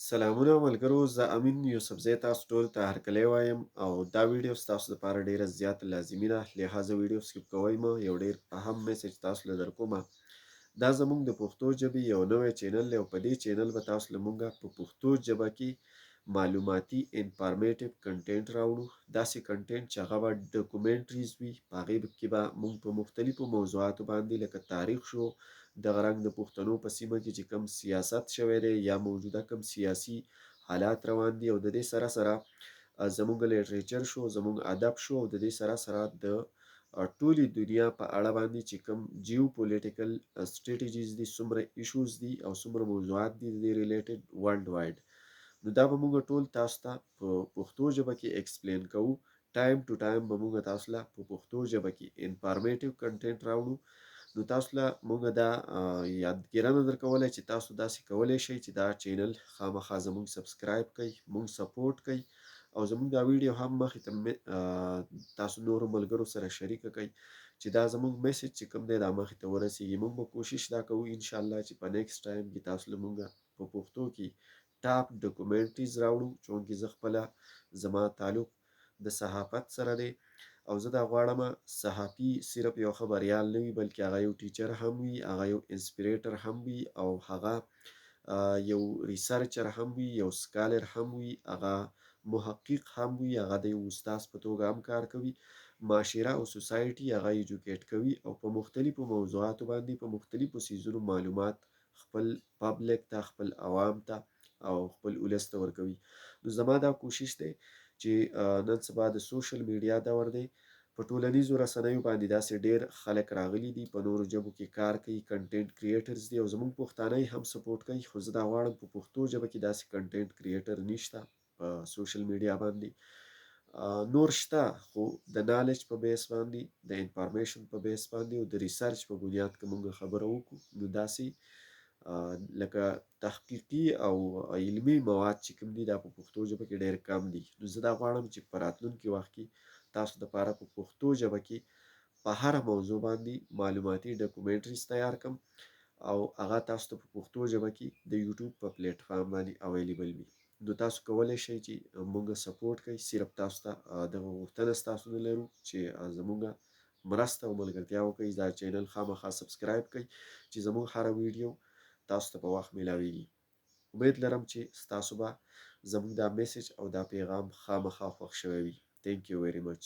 سلامونه ملګرو، زه امین یوسفزی تاسو ټولو ته هرکلی وایم او دا ویډیو ستاسو دپاره ډیره زیاته لازمي ده، لحاظه ویډیو سکیپ کوئ مه. یو ډیر اهم میسج تاسو له درکومه. دا زموږ د پښتو ژبې یو نوی چینل دی او په دې چینل به تاسو له مونږه په پښتو ژبه کې معلوماتي انفارمیټیو کنټینټ راوړو. داسې کنټینټ چې هغه به ډاکومنټریز وي، په هغې کې به مونږ په مختلفو موضوعاتو باندې لکه تاریخ شو، دغه رنګ د پښتنو په سیمه کې چې کوم سیاست شوی دی یا موجوده کوم سیاسي حالات روان دي، او د دې سره سره زموږ لیټریچر شو، زموږ ادب شو، او د دې سره سره د ټولې دنیا په اړه باندې چې کوم جیو پولیټیکل سټریټیجیز دي، څومره ایشوز دي او څومره موضوعات دي د دې ریلیټډ ورلډ وایډ، نو دا به موږ ټول تاسو ته په پښتو ژبه کې ایکسپلین کوو. ټایم ټو ټایم به موږ تاسو له په پښتو ژبه کې انفارمیټیو کنټینټ راوړو. نو تاسو له موږ دا یادګیرنه درکولی چې تاسو داسې کولی شئ چې دا چینل خامخا زموږ سبسکرایب کړئ، موږ سپورټ کړئ او زموږ دا ویډیو هم مخې ته تاسو نورو ملګرو سره شریکه کړئ چې دا زموږ میسج چې کوم دی دا مخې ته ورسیږي. موږ به کوشش دا کوو انشاءالله چې په نیکسټ ټایم کې تاسو له موږ په پښتو کې ټاپ ډاکومنټریز راوړو، چونکې زه خپله زما تعلق د صحافت سره دی او زه دا غواړم صحافي صرف یو خبریال نه وي، بلکې هغه یو ټیچر هم وي، هغه یو انسپریټر هم وي او هغه یو ریسرچر هم وي، یو سکالر هم وي، هغه محقق هم وي، هغه د یو استاز په توګه هم کار کوي، معاشره او سوسایټي هغه ایجوکیټ کوي او په مختلفو موضوعاتو باندې په مختلفو څیزونو معلومات خپل پبلک ته، خپل عوام ته او خپل ولس ته ورکوي. نو زما دا کوشش دی چې نن سبا د سوشل میډیا دور دی، په ټولنیزو رسنیو باندې داسې ډیر خلک راغلي دي، په نورو ژبو کې کار کوي، کنټینټ کریټرز دي او زموږ پښتانه یې هم سپورټ کوي، خو زه دا غواړم په پښتو ژبه کې داسې کنټینټ کریټر نشته په سوشل میډیا باندې. نور شته خو د نالج په بیس باندې، د انفارمیشن په بیس باندې او د ریسرچ په بنیاد که موږ خبره وکړو، نو داسې لکه تحقیقي او علمي مواد چې کوم دي دا په پښتو ژبه کې ډېر کم دي. نو زه دا غواړم چې په راتلونکي وخت کې تاسو دپاره په پښتو ژبه کې په هره موضوع باندې معلوماتي ډاکومنټریز تیار کړم او هغه تاسو ته په پښتو ژبه کې د یوټیوب په پلیټ فارم باندې اویلیبل وي. نو تاسو کولی شئ چې موږ سپورټ کړئ. صرف تاسو ته دغه غوښتنه ستاسو نه لرو چې زموږ مرسته او ملګرتیا وکړئ، دا چینل خامخا سبسکرایب کړئ چې زموږ هره ویډیو تاسو ته په وخت میلاویږي. امید لرم چې ستاسو به زموږ دا میسج او دا پیغام خامخا خوښ شوی وي. Thank you very much.